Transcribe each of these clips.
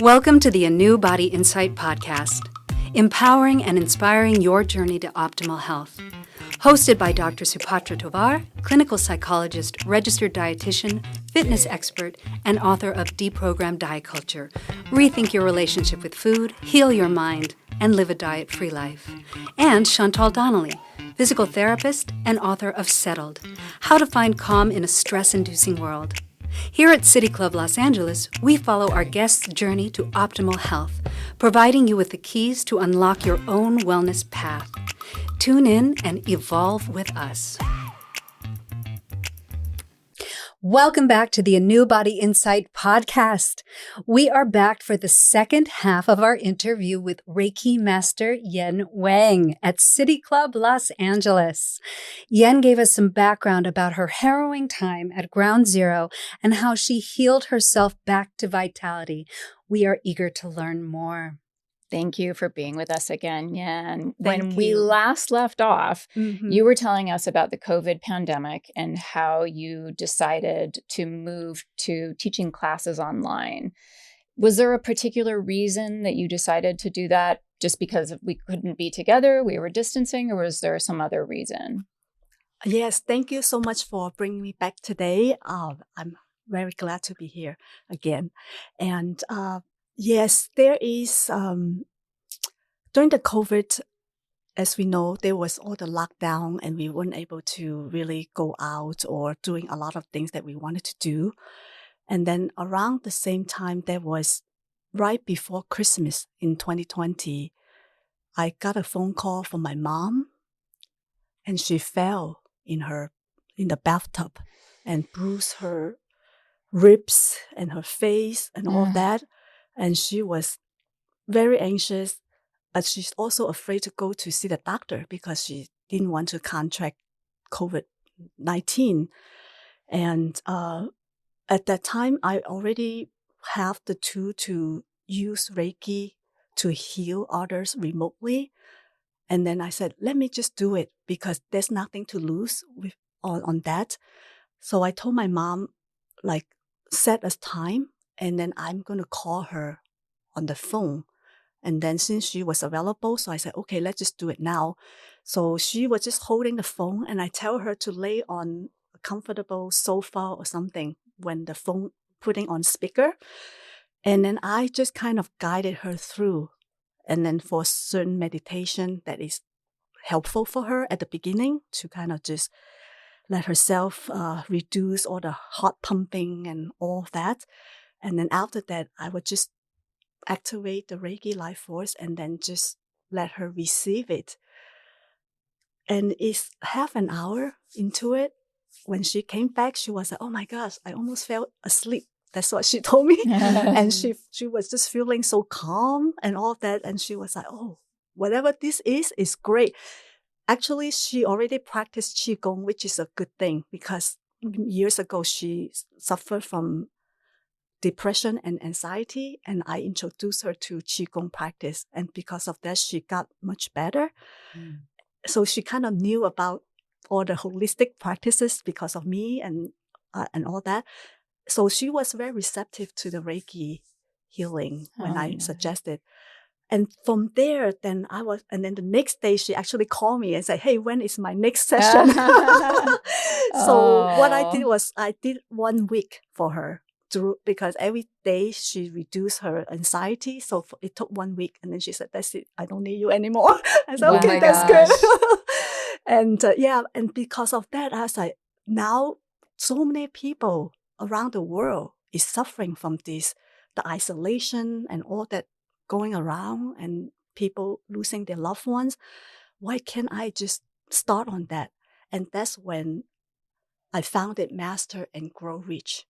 Welcome to the ANEW Body Insight Podcast, empowering and inspiring your journey to optimal health. Hosted by Dr. Supatra Tovar, clinical psychologist, registered dietitian, fitness expert, and author of Deprogrammed Diet Culture. Rethink your relationship with food, heal your mind, and live a diet-free life. And Chantal Donnelly, physical therapist and author of Settled, How to Find Calm in a Stress-Inducing World. Here at City Club Los Angeles, we follow our guests' journey to optimal health, providing you with the keys to unlock your own wellness path. Tune in and evolve with us. Welcome back to the ANEW Body Insight Podcast. We are back for the second half of our interview with Reiki Master Yen Wang at City Club Los Angeles. Yen gave us some background about her harrowing time at Ground Zero and how she healed herself back to vitality. We are eager to learn more. Thank you for being with us again, Yan. Thank When you. we last left off, Mm-hmm. you were telling us about the COVID pandemic and how you decided to move to teaching classes online. Was there a particular reason that you decided to do that? Just because we couldn't be together, we were distancing, or was there some other reason? Yes, thank you so much for bringing me back today. I'm very glad to be here again. And yes, there is, during the COVID, as we know, there was all the lockdown and we weren't able to really go out or doing a lot of things that we wanted to do. And then around the same time, there was right before Christmas in 2020, I got a phone call from my mom and she fell in the bathtub and bruised her ribs and her face and all that. And she was very anxious, but she's also afraid to go to see the doctor because she didn't want to contract COVID-19. And at that time, I already have the tool to use Reiki to heal others remotely. And then I said, let me just do it because there's nothing to lose on that. So I told my mom, set a time and then I'm going to call her on the phone. And then since she was available, so I said, okay, let's just do it now. So she was just holding the phone and I tell her to lay on a comfortable sofa or something when the phone putting on speaker. And then I just kind of guided her through. And then for certain meditation that is helpful for her at the beginning to kind of just let herself reduce all the heart pumping and all of that. And then after that, I would just activate the Reiki life force and then just let her receive it. And it's half an hour into it. When she came back, she was like, oh my gosh, I almost fell asleep. That's what she told me. And she was just feeling so calm and all that. And she was like, oh, whatever this is great. Actually, she already practiced Qigong, which is a good thing because years ago, she suffered from depression and anxiety. And I introduced her to Qigong practice. And because of that, she got much better. So she kind of knew about all the holistic practices because of me and all that. So she was very receptive to the Reiki healing when I suggested. And from there, and then the next day she actually called me and said, hey, when is my next session? So what I did was I did 1 week for her because every day she reduced her anxiety. So it took 1 week. And then she said, that's it. I don't need you anymore. I said, okay, that's good. And and because of that, I was like, now so many people around the world is suffering from this, the isolation and all that going around and people losing their loved ones. Why can't I just start on that? And that's when I founded Master and Grow Rich.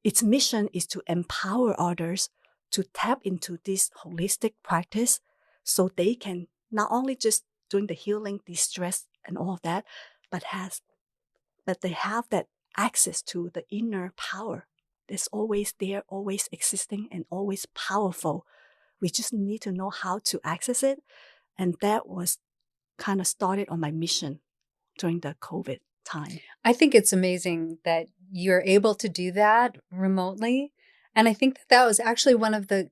Its mission is to empower others to tap into this holistic practice so they can not only just doing the healing, the stress and all of that, but they have that access to the inner power that's always there, always existing, and always powerful. We just need to know how to access it. And that was kind of started on my mission during the COVID time. I think it's amazing that you're able to do that remotely. And I think that that was actually one of the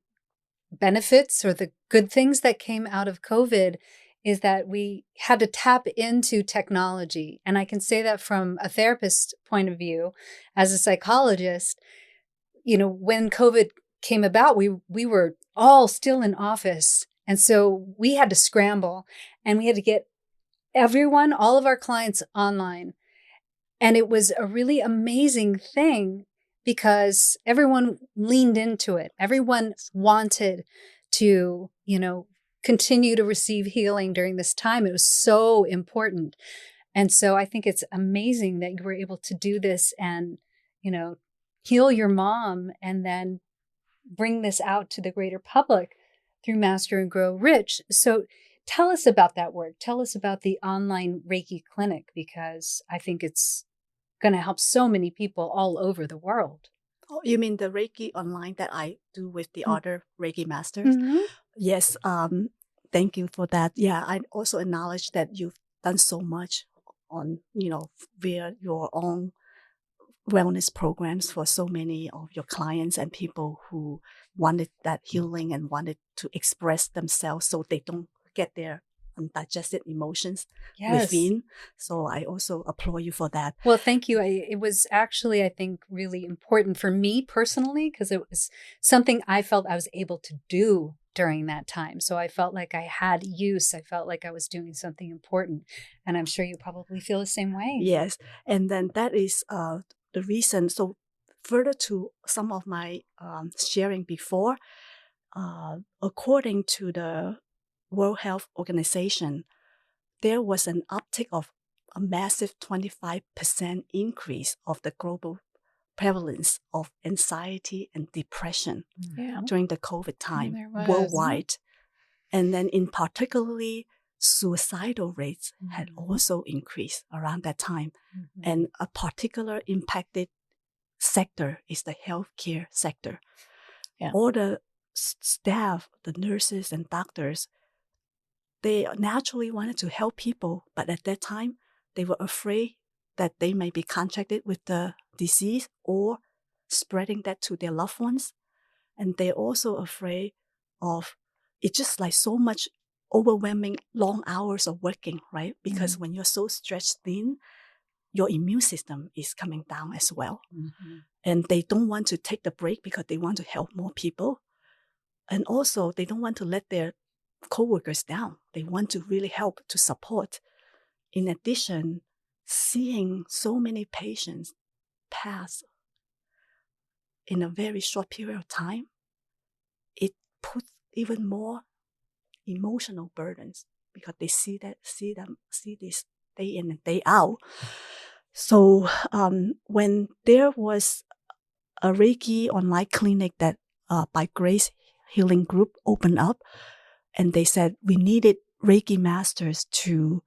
benefits or the good things that came out of COVID is that we had to tap into technology. And I can say that from a therapist point of view, as a psychologist, when COVID came about, we were all still in office. And so we had to scramble and we had to get everyone, all of our clients online. And it was a really amazing thing because everyone leaned into it. Everyone wanted to, continue to receive healing during this time. It was so important. And so I think it's amazing that you were able to do this and, heal your mom and then bring this out to the greater public through Master and Grow Rich. So tell us about that work. Tell us about the online Reiki clinic, because I think it's going to help so many people all over the world. Oh, you mean the Reiki online that I do with the other Reiki masters? Mm-hmm. Yes. Thank you for that. Yeah, I also acknowledge that you've done so much on, via your own wellness programs for so many of your clients and people who wanted that healing and wanted to express themselves so they don't get their undigested emotions within. So I also applaud you for that. Well, thank you. It was actually, I think, really important for me personally, because it was something I felt I was able to do during that time. So I felt like I had use. I felt like I was doing something important. And I'm sure you probably feel the same way. Yes. And then that is the reason. So further to some of my sharing before, according to the World Health Organization, there was an uptick of a massive 25% increase of the global prevalence of anxiety and depression during the COVID time worldwide. And then in particularly, suicidal rates had also increased around that time. Mm-hmm. And a particular impacted sector is the healthcare sector. Yeah. All the staff, the nurses and doctors, they naturally wanted to help people, but at that time, they were afraid that they may be contracted with the disease or spreading that to their loved ones. And they're also afraid of it's just like so much overwhelming long hours of working, right? Because when you're so stretched thin, your immune system is coming down as well. Mm-hmm. And they don't want to take the break because they want to help more people. And also they don't want to let their coworkers down. They want to really help to support. In addition, seeing so many patients pass in a very short period of time, it puts even more emotional burdens because they see this day in and day out. So when there was a Reiki online clinic that by Grace Healing Group opened up, and they said we needed Reiki masters to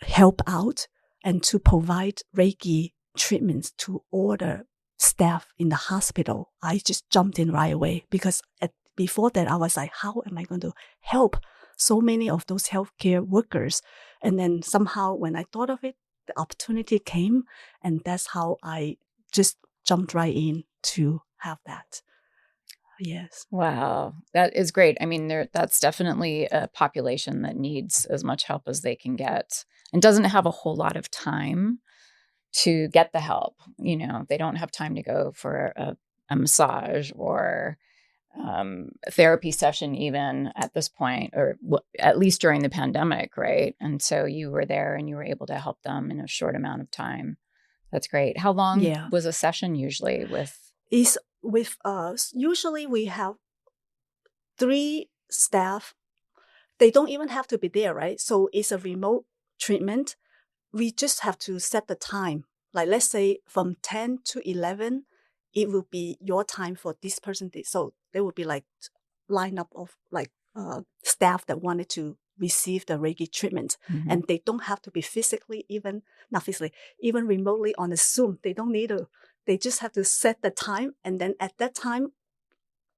help out and to provide Reiki treatments to all the staff in the hospital, I just jumped in right away because before that, I was like, how am I going to help so many of those healthcare workers? And then somehow when I thought of it, the opportunity came, and that's how I just jumped right in to have that. Yes. Wow. That is great. I mean, that's definitely a population that needs as much help as they can get and doesn't have a whole lot of time to get the help. They don't have time to go for a massage or a therapy session even at this point, or at least during the pandemic, right? And so you were there and you were able to help them in a short amount of time. That's great. How long was a session usually with? Usually we have 3 staff. They don't even have to be there, right? So it's a remote treatment. We just have to set the time. Like let's say from 10 to 11, it will be your time for this person. So there will be like lineup of like staff that wanted to receive the Reiki treatment. Mm-hmm. And they don't have to be even remotely on the Zoom. They don't need to. They just have to set the time. And then at that time,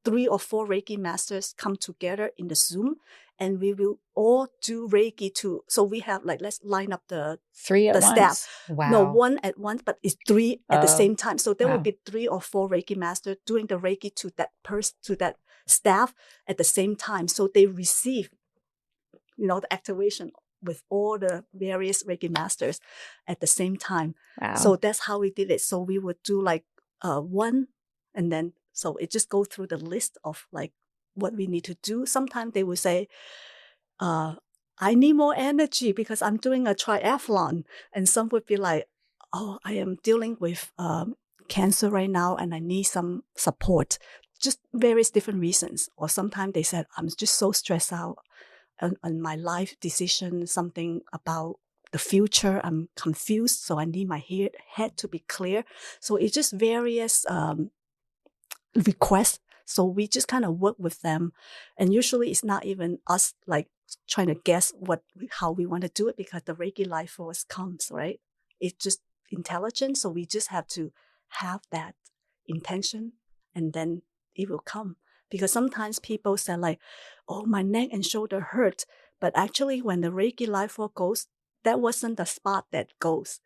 3 or 4 Reiki masters come together in the Zoom and we will all do Reiki so we have like, let's line up the 3 at staff. once. Wow. No, 1 at once, but it's 3 at the same time. So there Wow. will be 3 or 4 Reiki masters doing the Reiki to that person, to that staff at the same time. So they receive, the activation with all the various Reiki masters at the same time. Wow. So that's how we did it. So we would do like 1, and then so it just go through the list of like what we need to do. Sometimes they will say, I need more energy because I'm doing a triathlon. And some would be like, oh, I am dealing with cancer right now and I need some support. Just various different reasons. Or sometimes they said, I'm just so stressed out on my life decision, something about the future. I'm confused, so I need my head to be clear. So it's just various requests. So we just kind of work with them. And usually it's not even us like trying to guess how we want to do it, because the Reiki life force comes, right? It's just intelligent. So we just have to have that intention, and then it will come. Because sometimes people say like, oh, my neck and shoulder hurt. But actually when the Reiki life force goes, that wasn't the spot that goes.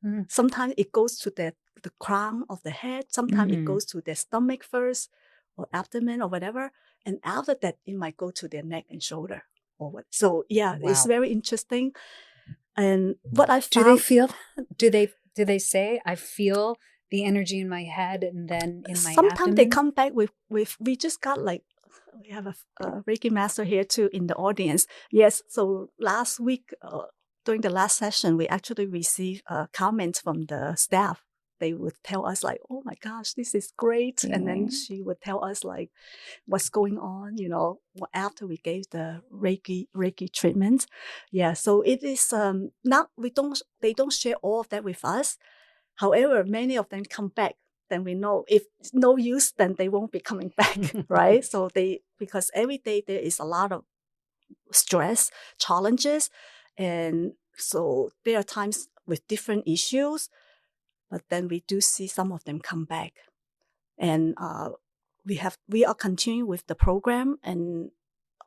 Mm. Sometimes it goes to the crown of the head. Sometimes it goes to their stomach first, or abdomen, or whatever. And after that, it might go to their neck and shoulder. Or what. So yeah, wow. It's very interesting. And what I found, do they feel? Do they say, I feel the energy in my head and then in my abdomen? Sometimes they come back with we just got like, we have a Reiki master here too in the audience. Yes. So last week, during the last session, we actually received comments from the staff. They would tell us like, oh my gosh, this is great. Mm-hmm. And then she would tell us like what's going on, after we gave the Reiki treatment. Yeah. So it is they don't share all of that with us. However, many of them come back. Then we know if it's no use, then they won't be coming back, right? So because every day there is a lot of stress, challenges. And so there are times with different issues, but then we do see some of them come back. And we are continuing with the program. And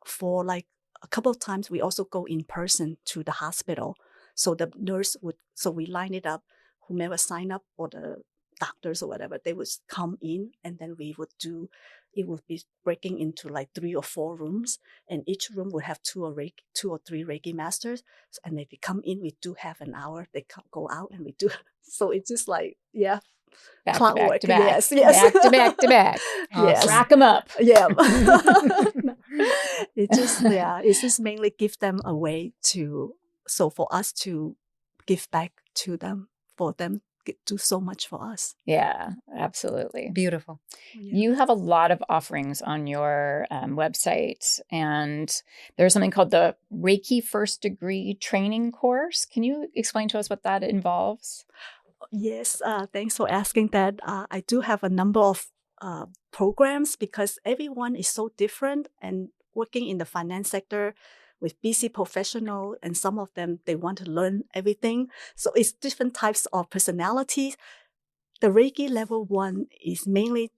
for like a couple of times, we also go in person to the hospital. So the nurse so we line it up, whomever signed up, or the doctors or whatever, they would come in, and then it would be breaking into like 3 or 4 rooms, and each room would have 2 or 3 Reiki masters. And if they come in, we do have an hour. They go out and we do. So it's just like, yeah. Back clockwork. To back to back. Yes. Back to back. Yes. Rack them up. Yeah. It's just mainly give them a way so for us to give back to them, for them do so much for us. Yeah, absolutely. Beautiful. Yeah. You have a lot of offerings on your website, and there's something called the Reiki First Degree Training Course. Can you explain to us what that involves? Yes, thanks for asking that. I do have a number of programs, because everyone is so different, and working in the finance sector with busy professionals, and some of them, they want to learn everything. So it's different types of personalities. The Reiki level 1 is mainly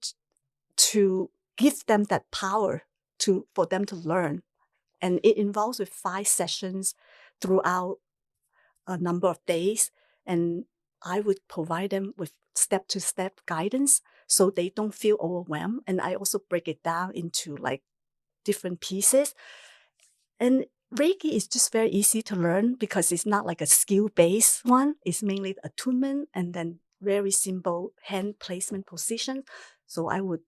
to give them that power for them to learn. And it involves with 5 sessions throughout a number of days. And I would provide them with step-to-step guidance so they don't feel overwhelmed. And I also break it down into like different pieces. And Reiki is just very easy to learn, because it's not like a skill-based one. It's mainly attunement and then very simple hand placement position. So I would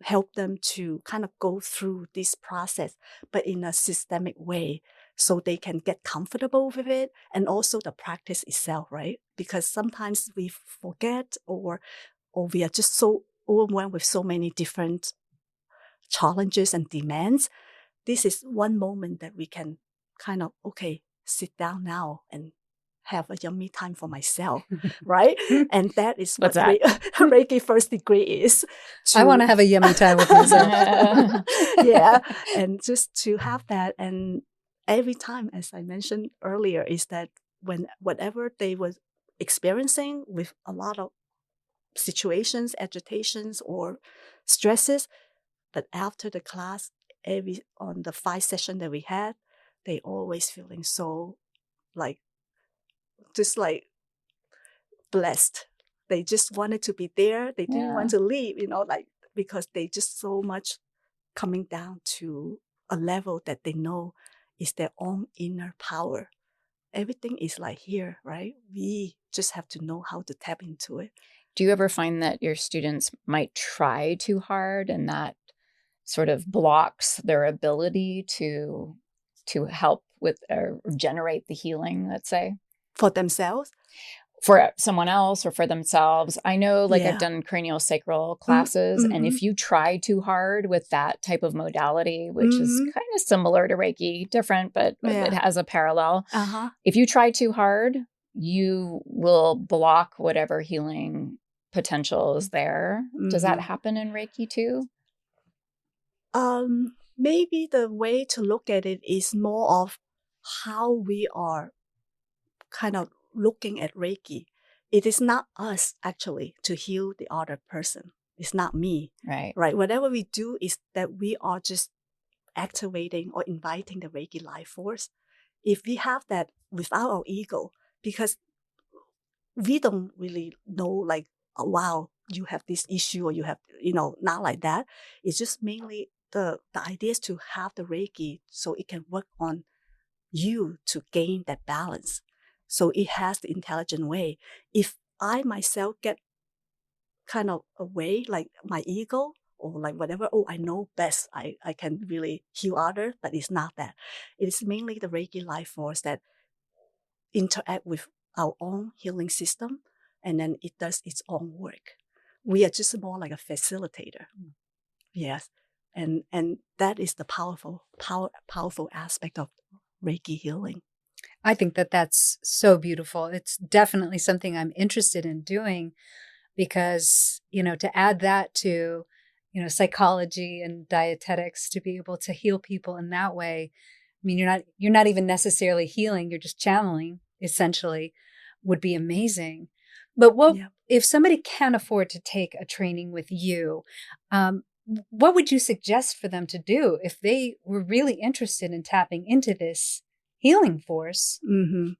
help them to kind of go through this process, but in a systemic way, so they can get comfortable with it, and also the practice itself, right? Because sometimes we forget, or we are just so overwhelmed with so many different challenges and demands. This is one moment that we can kind of, sit down now and have a yummy time for myself, right? And that is what Reiki First Degree is. I want to have a yummy time with myself. Yeah, and just to have that. And every time, as I mentioned earlier, is that whatever they were experiencing with a lot of situations, agitations, or stresses, but after the class, on the 5 sessions that we had, they always feeling so like, just like blessed. They just wanted to be there. They didn't want to leave, like, because they just so much coming down to a level that they know is their own inner power. Everything is like here, right? We just have to know how to tap into it. Do you ever find that your students might try too hard and that sort of blocks their ability to help with or generate the healing, let's say? For themselves? For someone else or for themselves. I know, like, I've Yeah. done craniosacral classes, and if Mm-hmm. you try too hard with that type of modality, which is Mm-hmm. kind of similar to Reiki, different, but it Yeah. has a parallel. Uh-huh. If you try too hard, you will block whatever healing potential is there. Does that Mm-hmm. happen in Reiki too? Maybe the way to look at it is more of how we are kind of looking at Reiki. It is not us actually to heal the other person. It's not me. Right. Right. Whatever we do is that we are just activating or inviting the Reiki life force. If we have that without our ego, because we don't really know, like, oh, wow, you have this issue, or you have, not like that. It's just mainly the idea is to have the Reiki so it can work on you to gain that balance. So it has the intelligent way. If I myself get kind of away, like my ego or like whatever, I know best, I can really heal others, but it's not that. It is mainly the Reiki life force that interact with our own healing system, and then it does its own work. We are just more like a facilitator. Yes. And that is the powerful aspect of Reiki healing. I think that that's so beautiful. It's definitely something I'm interested in doing because, to add that to, psychology and dietetics, to be able to heal people in that way. I mean, you're not even necessarily healing, you're just channeling, essentially, would be amazing. But if somebody can't afford to take a training with you, what would you suggest for them to do if they were really interested in tapping into this healing force? Mm-hmm.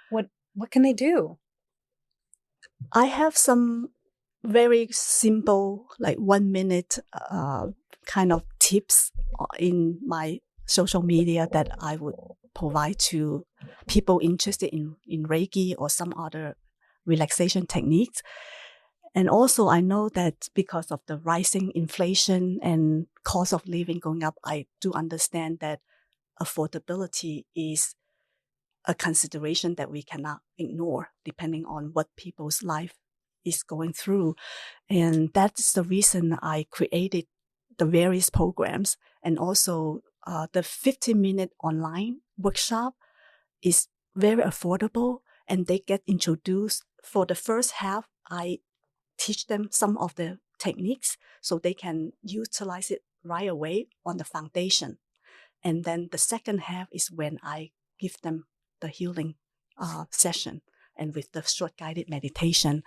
What can they do? I have some very simple, like 1 minute kind of tips in my social media that I would provide to people interested in Reiki or some other relaxation techniques. And also I know that because of the rising inflation and cost of living going up, I do understand that affordability is a consideration that we cannot ignore depending on what people's life is going through. And that's the reason I created the various programs. And also the 15-minute online workshop is very affordable, and they get introduced. For the first half, I teach them some of the techniques so they can utilize it right away on the foundation. And then the second half is when I give them the healing session and with the short guided meditation.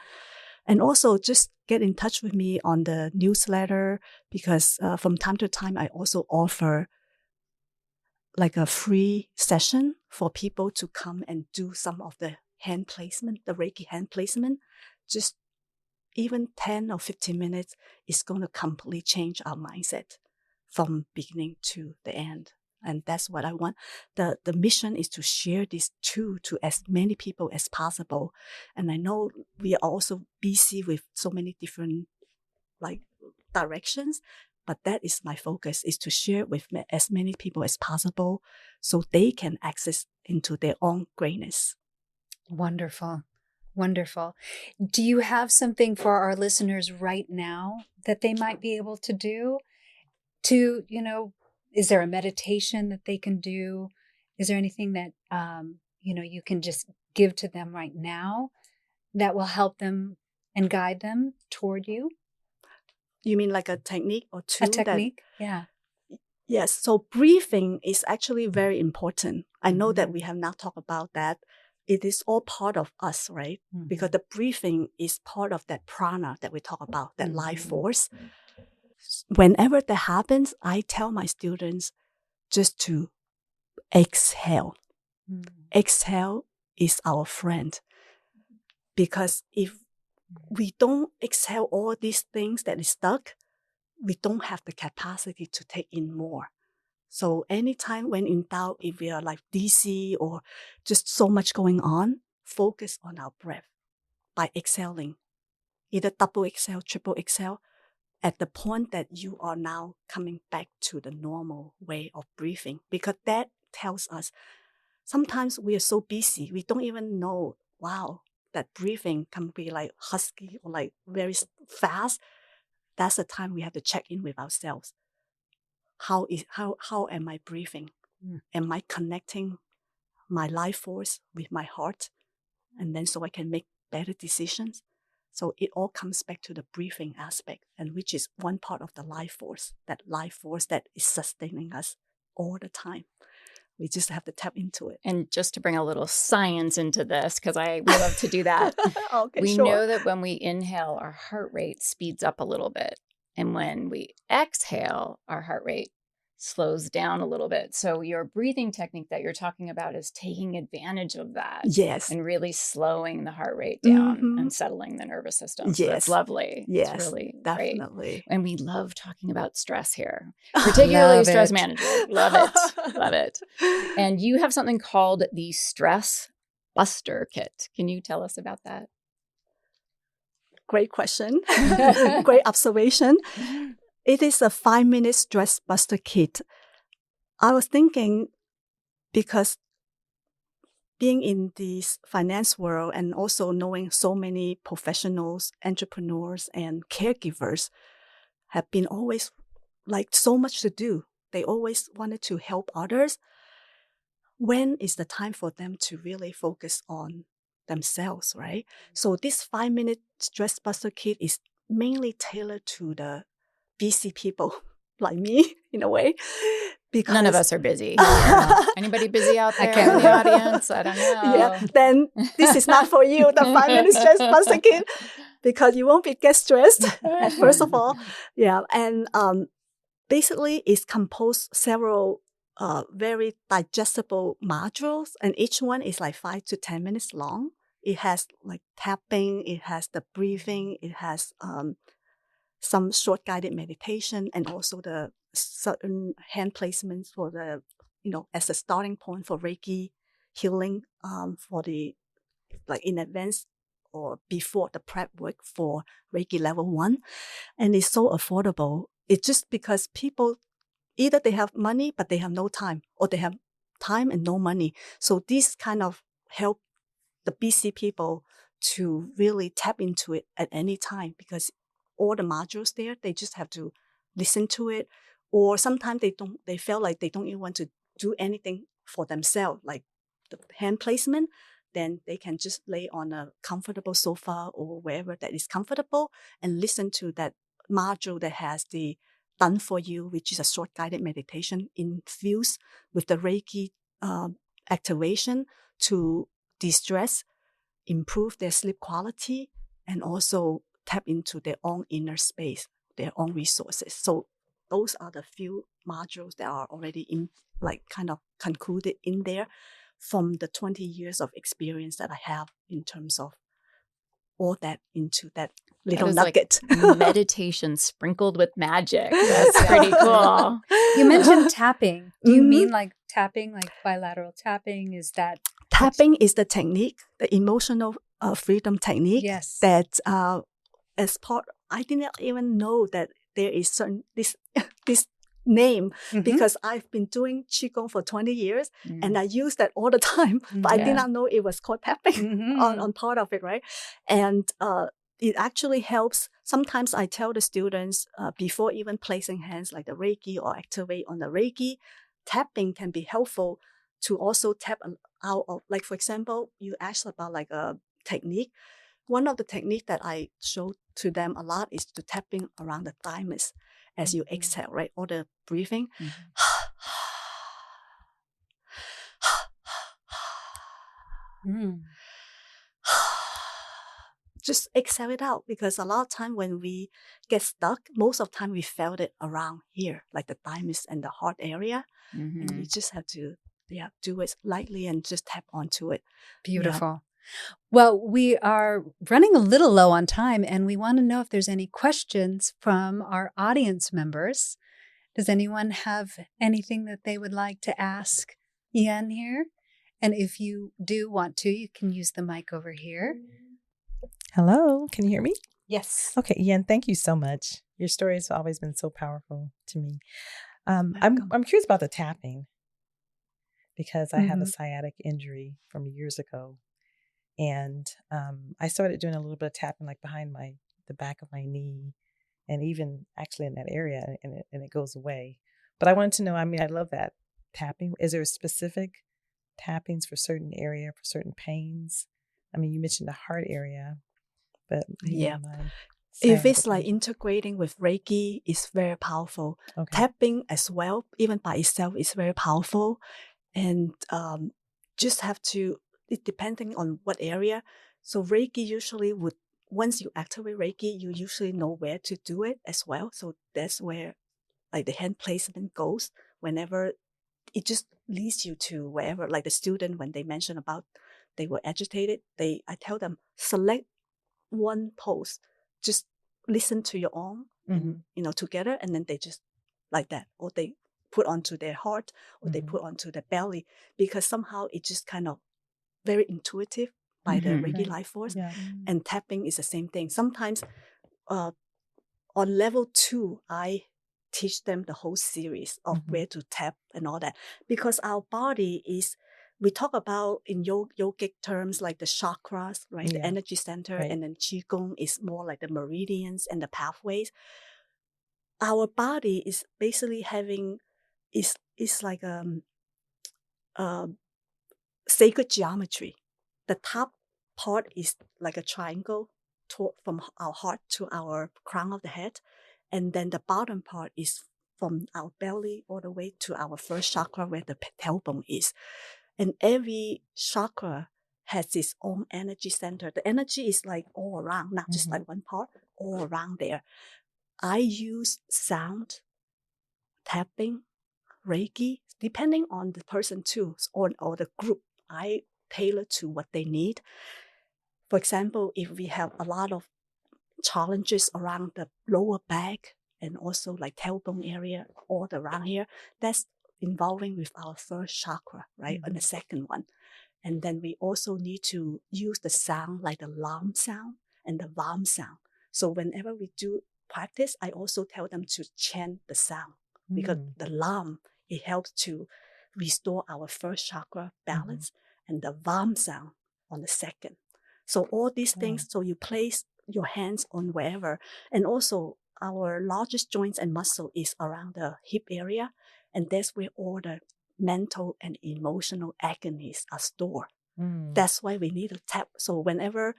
And also just get in touch with me on the newsletter, because from time to time I also offer like a free session for people to come and do some of the hand placement, the Reiki hand placement. Just even 10 or 15 minutes is going to completely change our mindset from beginning to the end. And that's what I want. The mission is to share this to as many people as possible. And I know we are also busy with so many different like directions, but that is my focus, is to share with as many people as possible so they can access into their own greatness. Wonderful. Wonderful. Do you have something for our listeners right now that they might be able to do to, is there a meditation that they can do? Is there anything that, you can just give to them right now that will help them and guide them toward you? You mean like a technique or two? A technique? Yeah. Yes. So breathing is actually very important. I know that we have not talked about that. It is all part of us, right? Mm-hmm. Because the breathing is part of that prana that we talk about, that life force. whenever that happens, I tell my students just to exhale. Exhale is our friend. Because if we don't exhale all these things that is stuck, we don't have the capacity to take in more. So anytime when in doubt, if we are like dizzy or just so much going on, focus on our breath by exhaling. Either double exhale, triple exhale, at the point that you are now coming back to the normal way of breathing. Because that tells us sometimes we are so busy, we don't even know, wow, that breathing can be like husky or like very fast. That's the time we have to check in with ourselves. How am I breathing? Am I connecting my life force with my heart? And then so I can make better decisions. So it all comes back to the breathing aspect, and which is one part of the life force that is sustaining us all the time. We just have to tap into it. And just to bring a little science into this, because we love to do that. Okay, we sure. know that when we inhale, our heart rate speeds up a little bit. And when we exhale, our heart rate slows down a little bit. So your breathing technique that you're talking about is taking advantage of that. Yes. And really slowing the heart rate down and settling the nervous system. So that's lovely. Yes, it's really definitely. great. And we love talking about stress here, particularly stress management. Love it. Love it. And you have something called the Stress Buster Kit. Can you tell us about that? Great question. Great observation. It is a 5-minute stress buster kit. I was thinking, because being in this finance world and also knowing so many professionals, entrepreneurs, and caregivers have been always like so much to do. They always wanted to help others. When is the time for them to really focus on themselves, right? So this 5-minute stress buster kit is mainly tailored to the busy people like me, in a way. Because none of us are busy. Anybody busy out there in the audience? I don't know. Yeah, then this is not for you, the 5-minute stress buster kit, because you won't get stressed, first of all. Yeah, and basically it's composed several very digestible modules, and each one is like 5 to 10 minutes long. It has like tapping, it has the breathing, it has some short guided meditation, and also the certain hand placements for the, as a starting point for Reiki healing, for the, like in advance or before the prep work for Reiki level 1. And it's so affordable. It's just because people, either they have money, but they have no time, or they have time and no money. So this kind of help the busy people to really tap into it at any time, because all the modules there, they just have to listen to it. Or sometimes they feel like they don't even want to do anything for themselves, like the hand placement. Then they can just lay on a comfortable sofa or wherever that is comfortable and listen to that module that has the done for you, which is a short guided meditation infused with the Reiki activation to de-stress, improve their sleep quality, and also tap into their own inner space, their own resources. So those are the few modules that are already in, like kind of concluded in there from the 20 years of experience that I have in terms of all that into that little nugget. Like meditation sprinkled with magic. That's pretty cool. You mentioned tapping. Do you mean like tapping, like bilateral tapping? Is that? Tapping is the technique, the emotional freedom technique. Yes. That as part, I didn't even know that there is certain this name, because I've been doing Qigong for 20 years and I use that all the time, but I did not know it was called tapping on part of it, right? And it actually helps. Sometimes I tell the students before even placing hands like the Reiki or activate on the Reiki, tapping can be helpful to also tap out of, like, for example, you asked about like a technique. One of the techniques that I show to them a lot is to tapping around the thymus as you exhale, right? Or the breathing. just exhale it out, because a lot of time when we get stuck, most of the time we felt it around here, like the thymus and the heart area. And you just have to do it lightly and just tap onto it. Beautiful. Well, we are running a little low on time, and we want to know if there's any questions from our audience members. Does anyone have anything that they would like to ask Ian here? And if you do want to, you can use the mic over here. Hello, can you hear me? Yes. Okay, Ian, thank you so much. Your story has always been so powerful to me. I'm curious about the tapping, because I have a sciatic injury from years ago. And I started doing a little bit of tapping, like behind the back of my knee, and even actually in that area, and it goes away. But I wanted to know, I mean, I love that tapping. Is there specific tappings for certain area, for certain pains? I mean, you mentioned the heart area, but if it's like integrating with Reiki, it's very powerful. Okay. Tapping as well, even by itself, is very powerful. And just have to, it depending on what area. So Reiki usually would, once you activate Reiki, you usually know where to do it as well. So that's where like the hand placement goes. Whenever it just leads you to wherever, like the student, when they mention about they were agitated, I tell them, select one pose, just listen to your own, and, together, and then they just like that, or they put onto their heart, or they put onto their belly, because somehow it's just kind of very intuitive by the Reiki life force. Yeah. And tapping is the same thing. Sometimes on level 2, I teach them the whole series of where to tap and all that, because our body is, we talk about in yogic terms like the chakras, right? The energy center, and then Qigong is more like the meridians and the pathways. Our body is basically having, is like sacred geometry. The top part is like a triangle from our heart to our crown of the head. And then the bottom part is from our belly all the way to our first chakra, where the tailbone is. And every chakra has its own energy center. The energy is like all around, not just like one part, all around there. I use sound, tapping, Reiki, depending on the person too, or the group. I tailor to what they need. For example, if we have a lot of challenges around the lower back and also like tailbone area all around here, that's involving with our first chakra, right? And the second one. And then we also need to use the sound, like the lam sound and the vam sound. So whenever we do practice, I also tell them to chant the sound, because the lam, it helps to restore our first chakra balance, and the vam sound on the second. So all these things, so you place your hands on wherever. And also our largest joints and muscle is around the hip area. And that's where all the mental and emotional agonies are stored. That's why we need to tap. So whenever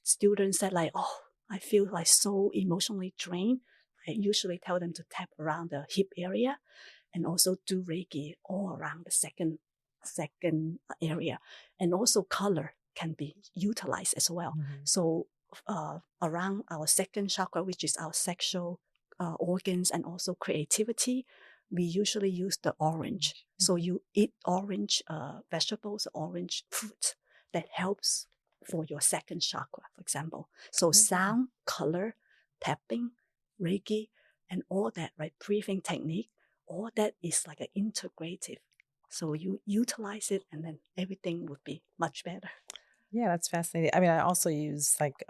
students say like, oh, I feel like so emotionally drained, I usually tell them to tap around the hip area, and also do Reiki all around the second area. And also color can be utilized as well. So around our second chakra, which is our sexual organs and also creativity, we usually use the orange. So you eat orange vegetables, orange fruit, that helps for your second chakra, for example. So sound, color, tapping, Reiki, and all that, right? Breathing technique, all that is like an integrative. So you utilize it, and then everything would be much better. Yeah, that's fascinating. I mean, I also use like,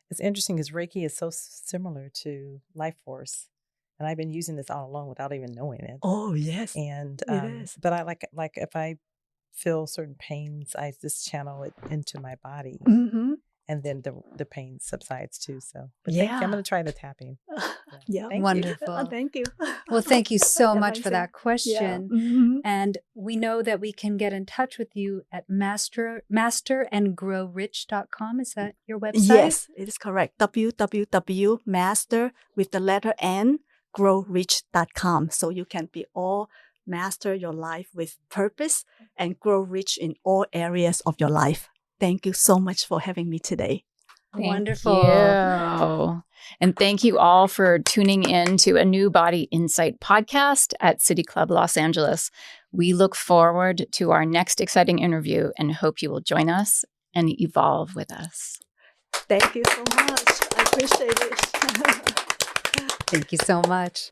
it's interesting because Reiki is so similar to life force. And I've been using this all along without even knowing it. Oh, yes. And, it is. but I like if I feel certain pains, I just channel it into my body. And then the pain subsides too. So, but thank you. I'm going to try the tapping. Yeah. Thank Wonderful. You. Thank you. Well, thank you so much for that question. Yeah. And we know that we can get in touch with you at masterandgrowrich.com. Is that your website? Yes, it is correct. www.master with the letter N growrich.com. So you can be all master your life with purpose and grow rich in all areas of your life. thank you so much for having me today. Wonderful. You. And thank you all for tuning in to a New Body Insight podcast at City Club Los Angeles. We look forward to our next exciting interview and hope you will join us and evolve with us. Thank you so much. I appreciate it. Thank you so much.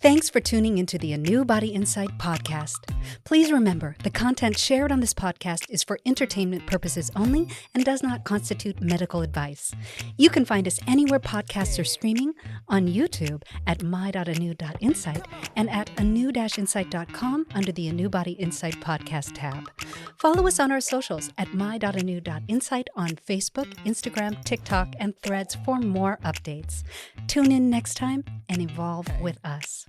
Thanks for tuning into the A New Body Insight podcast. Please remember, the content shared on this podcast is for entertainment purposes only and does not constitute medical advice. You can find us anywhere podcasts are streaming, on YouTube at my.anew.insight and at anew-insight.com under the A New Body Insight podcast tab. Follow us on our socials at my.anew.insight on Facebook, Instagram, TikTok, and Threads for more updates. Tune in next time and evolve with us.